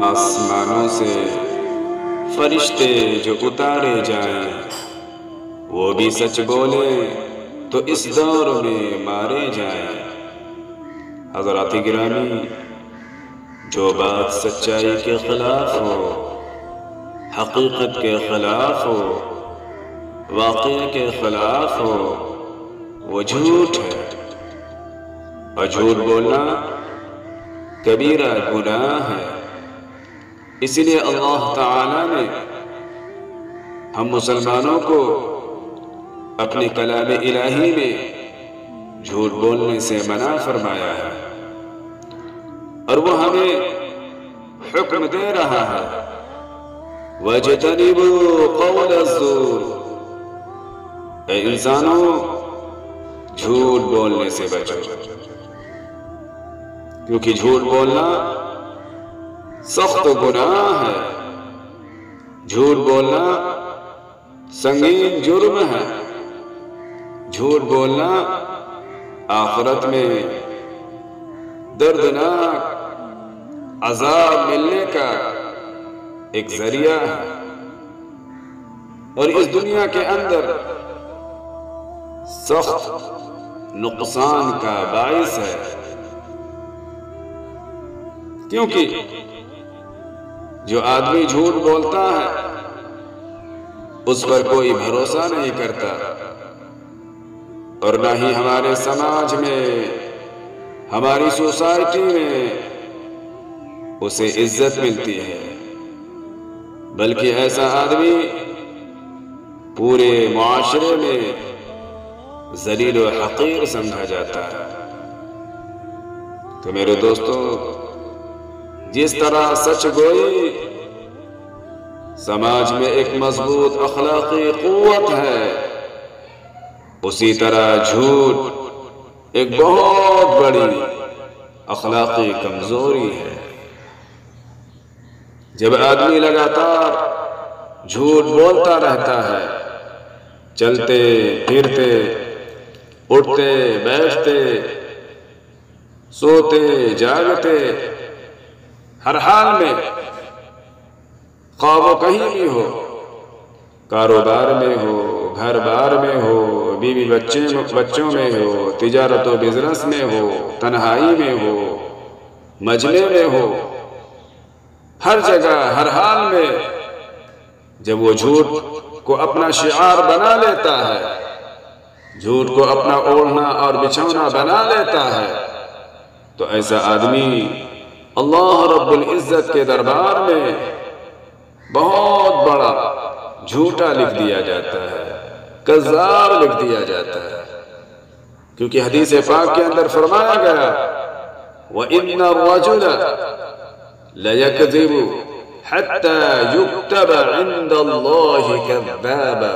آسمانوں سے فرشتے جو اتارے جائیں، وہ بھی سچ بولے تو اس دور میں مارے جائیں۔ حضرات گرامی، جو بات سچائی کے خلاف ہو، حقیقت کے خلاف ہو، واقعے کے خلاف ہو، وہ جھوٹ ہے، اور جھوٹ بولنا کبیرہ گناہ ہے۔ اس لیے اللہ تعالیٰ نے ہم مسلمانوں کو اپنے کلام الہی میں جھوٹ بولنے سے منع فرمایا ہے، اور وہ ہمیں حکم دے رہا ہے وَاجْتَنِبُوا قَوْلَ الزُّورِ، اے انسانوں جھوٹ بولنے سے بچو، کیونکہ جھوٹ بولنا سخت گناہ ہے، جھوٹ بولنا سنگین جرم ہے، جھوٹ بولنا آخرت میں دردناک عذاب ملنے کا ایک ذریعہ ہے، اور اس دنیا کے اندر سخت نقصان کا باعث ہے، کیونکہ جو آدمی جھوٹ بولتا ہے اس پر کوئی بھروسہ نہیں کرتا، اور نہ ہی ہمارے سماج میں، ہماری سوسائٹی میں اسے عزت ملتی ہے، بلکہ ایسا آدمی پورے معاشرے میں ذلیل و حقیر سمجھا جاتا ہے۔ تو میرے دوستو، جس طرح سچ گوئی سماج میں ایک مضبوط اخلاقی قوت ہے، اسی طرح جھوٹ ایک بہت بڑی اخلاقی کمزوری ہے۔ جب آدمی لگاتار جھوٹ بولتا رہتا ہے، چلتے پھرتے، اٹھتے بیٹھتے، سوتے جاگتے، ہر حال میں، خواہ وہ کہیں بھی ہو، کاروبار میں ہو، گھر بار میں ہو، بیوی بچوں میں ہو، تجارت و بزنس میں ہو، تنہائی میں ہو، مجمع میں ہو، ہر جگہ ہر حال میں جب وہ جھوٹ کو اپنا شعار بنا لیتا ہے، جھوٹ کو اپنا اوڑھنا اور بچھونا بنا لیتا ہے، تو ایسا آدمی اللہ رب العزت کے دربار میں بہت بڑا جھوٹا لکھ دیا جاتا ہے، کذاب لکھ دیا جاتا ہے، کیونکہ حدیث پاک کے اندر فرمایا گیا وَإِنَّ الرَّجُلَ لَيَكْذِبُ حَتَّى يُكْتَبَ عِنْدَ اللَّهِ كَذَّابًا۔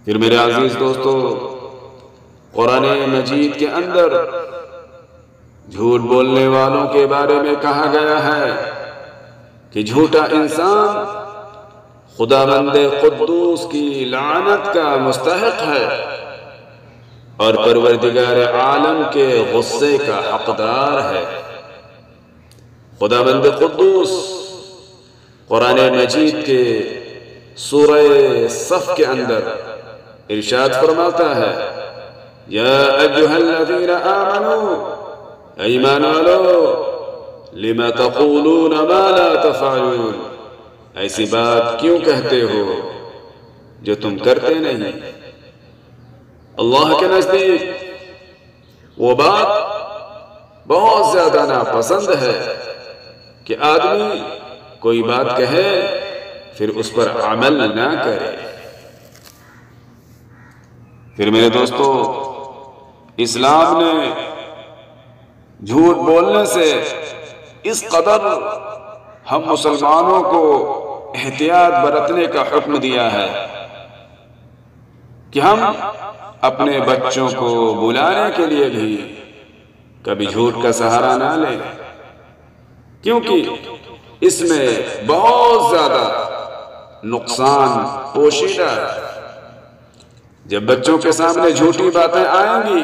پھر میرے عزیز دوستو، قرآن مجید کے اندر جھوٹ بولنے والوں کے بارے میں کہا گیا ہے کہ جھوٹا انسان خداوند قدوس کی لعنت کا مستحق ہے اور پروردگار عالم کے غصے کا حقدار ہے۔ خداوند قدوس قرآن مجید کے سورہ صف کے اندر ارشاد فرماتا ہے یا ایھا الذین آمنوا، ایمان والو، لما تقولون ما لا تفعلون، ایسی بات کیوں کہتے ہو جو تم کرتے نہیں۔ اللہ کے نزدیک وہ بات بہت زیادہ ناپسند ہے کہ آدمی کوئی بات کہے پھر اس پر عمل نہ کرے۔ پھر میرے دوستو، اسلام نے جھوٹ بولنے سے اس قدر ہم مسلمانوں کو احتیاط برتنے کا حکم دیا ہے کہ ہم اپنے بچوں کو بلانے کے لیے بھی کبھی جھوٹ کا سہارا نہ لیں، کیونکہ اس میں بہت زیادہ نقصان پوشیدہ ہے۔ جب بچوں کے سامنے جھوٹی باتیں آئیں گی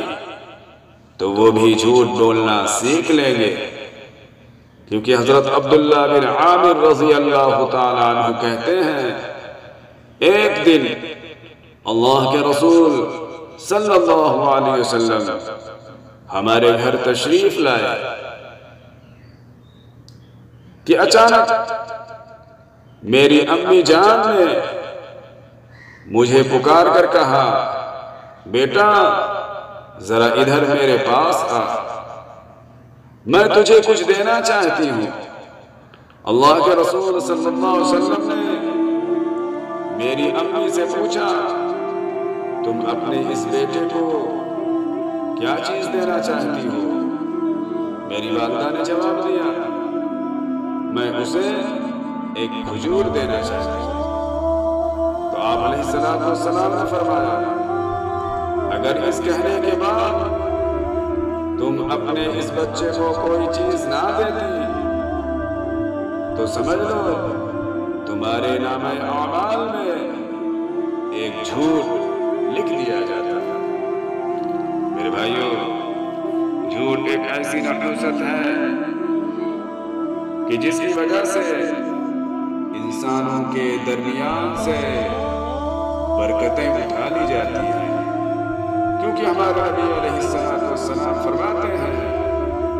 تو وہ بھی جھوٹ بولنا سیکھ لیں گے، کیونکہ حضرت عبداللہ بن عامر رضی اللہ تعالیٰ عنہ کہتے ہیں ایک دن اللہ کے رسول صلی اللہ علیہ وسلم ہمارے گھر تشریف لائے کہ اچانک میری امی جان نے مجھے پکار کر کہا بیٹا ذرا ادھر میرے پاس آ، میں تجھے کچھ دینا چاہتی ہوں۔ اللہ کے رسول صلی اللہ علیہ وسلم نے میری امی سے پوچھا تم اپنے اس بیٹے کو کیا چیز دینا چاہتی ہو؟ میری والدہ نے جواب دیا میں اسے ایک کھجور دینا چاہتی ہوں۔ تو آپ علیہ السلام نے فرمایا اگر اس کہنے کے بعد تم اپنے اس بچے کو کوئی چیز نہ دیتی تو سمجھ لو تمہارے نامہ اعمال میں ایک جھوٹ لکھ دیا جاتا ہے۔ میرے بھائیوں، جھوٹ ایک ایسی نحوست ہے کہ جس کی وجہ سے انسانوں کے درمیان سے برکتیں اٹھا لی جاتی ہیں، کیونکہ ہمارا نبی علیہ السلام فرماتے ہیں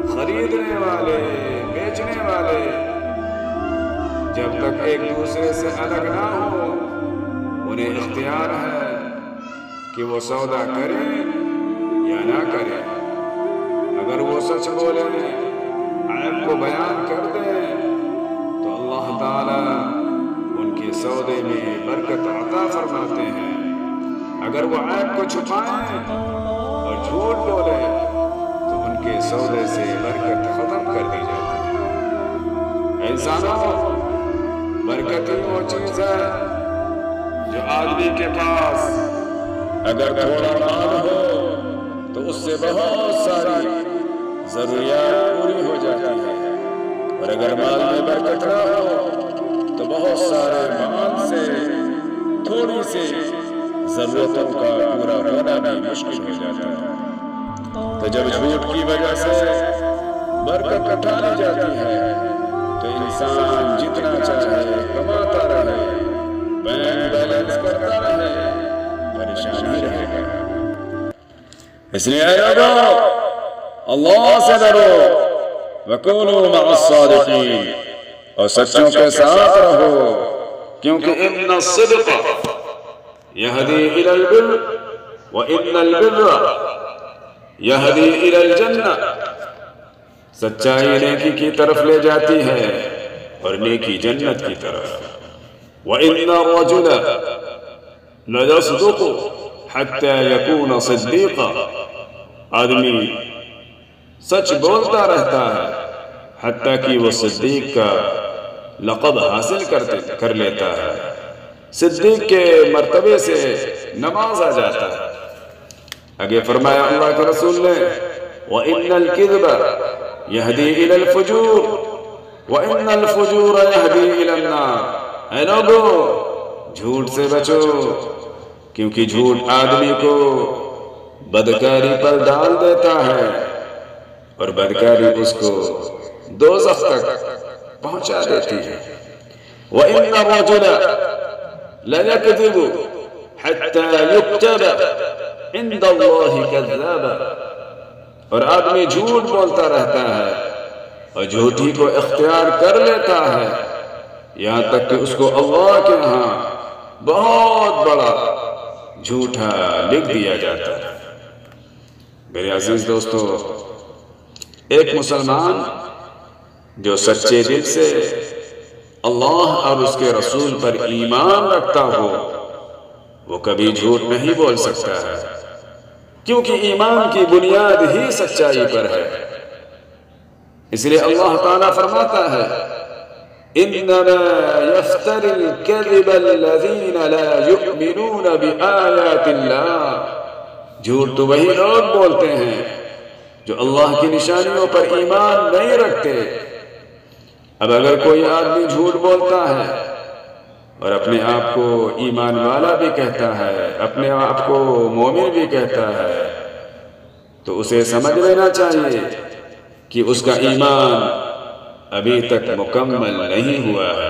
خریدنے والے بیچنے والے جب تک ایک دوسرے سے الگ نہ ہو انہیں اختیار ہے کہ وہ سودا کریں یا نہ کریں۔ اگر وہ سچ بولیں عیب کو بیان کر دیں تو اللہ تعالیٰ ان کے سودے میں برکت عطا فرماتے ہیں۔ اگر وہ عیب کو چھپائیں اور جھوٹ بولیں تو ان کے سودے سے برکت ختم کر دی جاتی ہے۔ انسانوں، برکت وہ چیز ہے جو آدمی کے پاس اگر تھوڑا مال ہو تو اس سے بہت ساری ضروریات پوری ہو جاتی ہیں، اور اگر مال میں برکت نہ ہو تو بہت سارے مال سے تھوڑی سی ضرورتوں کا پورا ہونا بھی مشکل ہو جاتا ہے۔ تو جب جھوٹ کی وجہ سے برکت اٹھا لی جاتی ہے تو انسان جتنا چاہے کماتا رہے، بینک بیلنس کرتا رہے، پریشان ہی رہے گا۔ اس لیے اے لوگو، اللہ سے ڈرو وَكُونُوا مَعَ الصَّادِقِينَ، اور سچوں کے ساتھ رہو، کیونکہ ان الصدق يهدي إلى البر وإن البر يهدي إلى الجنة، سچائی نیکی کی طرف لے جاتی ہے اور نیکی جنت کی طرف۔ وَإِنَّ الرَّجُلَ لَيَصْدُقُ حَتَّى يَكُونَ صِدِّيقًا، آدمی سچ بولتا رہتا ہے حتیٰ کہ وہ صدیق کا لقب حاصل کر لیتا ہے، صدیق کے مرتبے سے نوازا جاتا ہے۔ آگے فرمایا اللہ کے رسول نے وَإِنَّ الْكِذْبَ يَهْدِي إِلَى الْفُجُورِ وَإِنَّ الْفُجُورَ يَهْدِي إِلَى النَّارِ، اے لوگو جھوٹ سے بچو، کیونکہ جھوٹ آدمی کو بدکاری پر ڈال دیتا ہے اور بدکاری اس کو دوزخ تک پہنچا دیتی ہے۔ وَإِنَّ الرَّجُلَ لَيَكْذِبُ حَتَّى يُكْتَبَ عِنْدَ اللَّهِ كَذَّابًا، اور آدمی جھوٹ بولتا رہتا ہے اور جھوٹی کو اختیار کر لیتا ہے یہاں تک کہ اس کو اللہ کے ہاں بہت بڑا جھوٹا لکھ دیا جاتا ہے۔ میرے عزیز دوستو، ایک مسلمان جو سچے دل سے اللہ اور اس کے رسول پر ایمان رکھتا ہو وہ کبھی جھوٹ نہیں بول سکتا ہے، کیونکہ ایمان کی بنیاد ہی سچائی پر ہے۔ اس لیے اللہ تعالیٰ فرماتا ہے انما یفتر الکذب الذین لا یؤمنون بآیات اللہ، جھوٹ تو وہی لوگ بولتے ہیں جو اللہ کی نشانیوں پر ایمان نہیں رکھتے۔ اب اگر کوئی آدمی جھوٹ بولتا ہے اور اپنے آپ کو ایمان والا بھی کہتا ہے، اپنے آپ کو مومن بھی کہتا ہے، تو اسے سمجھ لینا چاہیے کہ اس کا ایمان ابھی تک مکمل نہیں ہوا ہے،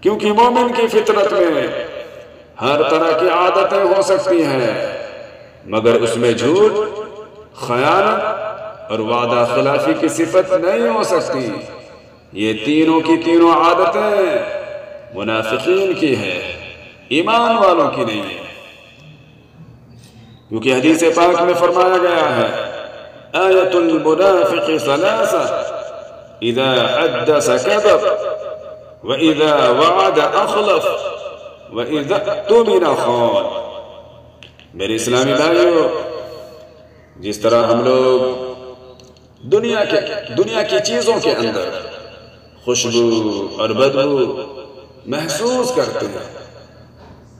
کیونکہ مومن کی فطرت میں ہر طرح کی عادتیں ہو سکتی ہیں، مگر اس میں جھوٹ، خیانت اور وعدہ خلافی کی صفت نہیں ہو سکتی۔ یہ تینوں کی تینوں عادتیں منافقین کی ہیں، ایمان والوں کی نہیں ہیں، کیونکہ حدیث پاک میں فرمایا گیا ہے آیت المنافق ثلاثہ اذا حدث كذب واذا وعد اخلف واذا اؤتمن خان۔ میرے اسلامی بھائیوں، جس طرح ہم لوگ دنیا کی چیزوں کے اندر خوشبو اور بدبو محسوس کرتے ہیں،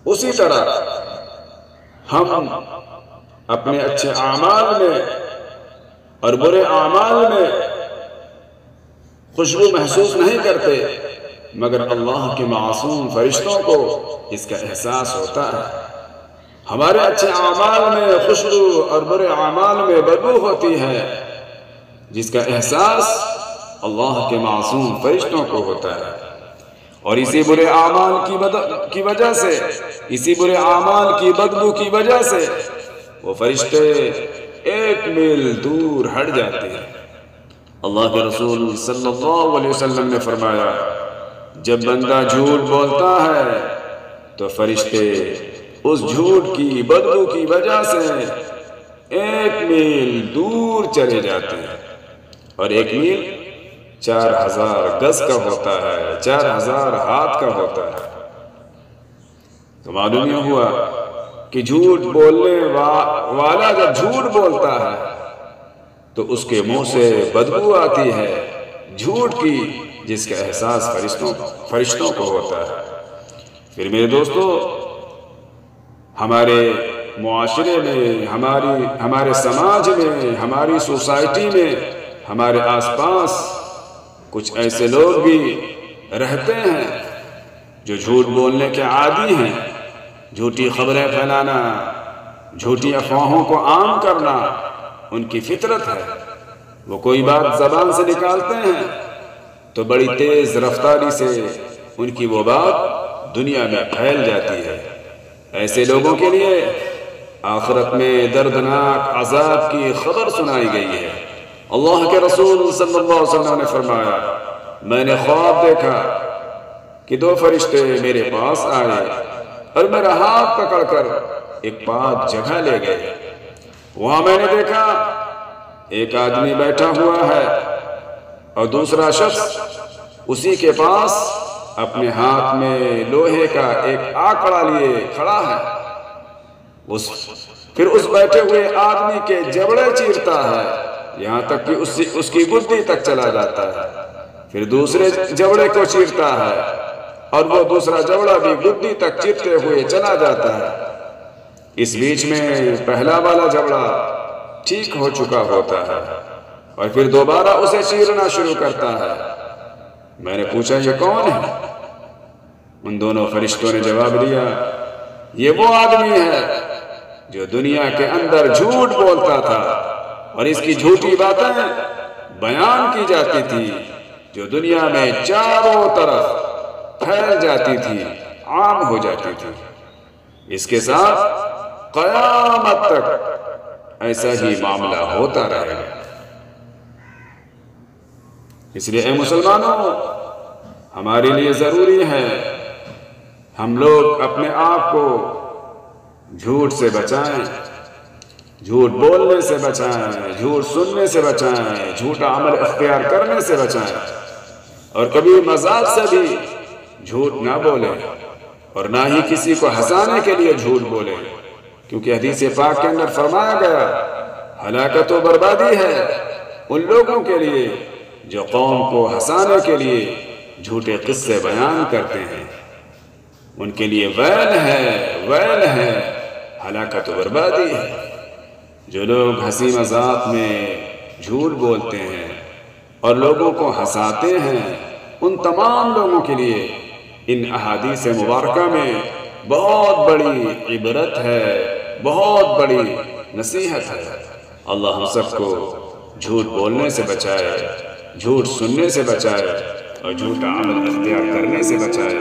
اسی طرح ہم اپنے اچھے اعمال میں اور برے اعمال میں خوشبو محسوس نہیں کرتے، مگر اللہ کے معصوم فرشتوں کو اس کا احساس ہوتا ہے۔ ہمارے اچھے اعمال میں خوشبو اور برے اعمال میں بدبو ہوتی ہے، جس کا احساس اللہ کے معصوم فرشتوں کو ہوتا ہے، اور اسی برے اعمال کی وجہ سے، اسی برے اعمال کی بدبو کی وجہ سے وہ فرشتے 1 میل دور ہٹ جاتے ہیں۔ اللہ کے رسول صلی اللہ علیہ وسلم نے فرمایا جب بندہ جھوٹ بولتا ہے تو فرشتے اس جھوٹ کی بدبو کی وجہ سے 1 میل دور چلے جاتے ہیں، اور 1 میل 4000 گز کا ہوتا ہے، 4000 ہاتھ کا ہوتا ہے۔ تو معلوم یہ ہوا کہ جھوٹ بولنے والا جب جھوٹ بولتا ہے تو اس کے منہ سے بدبو آتی ہے جھوٹ کی، جس کا احساس فرشتوں کو ہوتا ہے۔ پھر میرے دوستو، ہمارے معاشرے میں، ہمارے سماج میں، ہماری سوسائٹی میں، ہمارے آس پاس کچھ ایسے لوگ بھی رہتے ہیں جو جھوٹ بولنے کے عادی ہیں، جھوٹی خبریں پھیلانا، جھوٹی افواہوں کو عام کرنا ان کی فطرت ہے۔ وہ کوئی بات زبان سے نکالتے ہیں تو بڑی تیز رفتاری سے ان کی وہ بات دنیا میں پھیل جاتی ہے۔ ایسے لوگوں کے لیے آخرت میں دردناک عذاب کی خبر سنائی گئی ہے۔ اللہ کے رسول صلی اللہ علیہ وسلم نے فرمایا میں نے خواب دیکھا کہ 2 فرشتے میرے پاس آئے اور میرا ہاتھ پکڑ کر ایک پاک جگہ لے گئے۔ وہاں میں نے دیکھا ایک آدمی بیٹھا ہوا ہے اور دوسرا شخص اسی کے پاس اپنے ہاتھ میں لوہے کا ایک آکڑا لیے کھڑا ہے۔ پھر اس بیٹھے ہوئے آدمی کے جبڑے چیرتا ہے، یہاں تک کہ اس کی گدی تک چلا جاتا ہے۔ پھر دوسرے جبڑے کو چیرتا ہے اور وہ دوسرا جبڑا بھی گدی تک چیرتے ہوئے چلا جاتا ہے۔ اس بیچ میں پہلا والا جبڑا ٹھیک ہو چکا ہوتا ہے اور پھر دوبارہ اسے چیرنا شروع کرتا ہے۔ میں نے پوچھا یہ کون ہے؟ ان دونوں فرشتوں نے جواب دیا یہ وہ آدمی ہے جو دنیا کے اندر جھوٹ بولتا تھا اور اس کی جھوٹی باتیں بیان کی جاتی تھی جو دنیا میں چاروں طرف پھیل جاتی تھی، عام ہو جاتی تھی۔ اس کے ساتھ قیامت تک ایسا ہی معاملہ ہوتا رہے گا۔ اس لیے اے مسلمانوں، ہمارے لیے ضروری ہے ہم لوگ اپنے آپ کو جھوٹ سے بچائیں، جھوٹ بولنے سے بچائیں، جھوٹ سننے سے بچائیں، جھوٹا عمل اختیار کرنے سے بچائیں، اور کبھی مذاق سے بھی جھوٹ نہ بولیں اور نہ ہی کسی کو ہنسانے کے لیے جھوٹ بولیں، کیونکہ حدیث پاک کے اندر فرمایا گیا ہلاکت و بربادی ہے ان لوگوں کے لیے جو قوم کو ہنسانے کے لیے جھوٹے قصے بیان کرتے ہیں۔ ان کے لیے ویل ہے، ہلاکت و بربادی ہے۔ جو لوگ ہنسی مذاق میں جھوٹ بولتے ہیں اور لوگوں کو ہنساتے ہیں، ان تمام لوگوں کے لیے ان احادیث مبارکہ میں بہت بڑی عبرت ہے، بہت بڑی نصیحت ہے۔ اللہ ہم سب کو جھوٹ بولنے سے بچائے، جھوٹ سننے سے بچائے اور جھوٹا عمل اختیار کرنے سے بچائے۔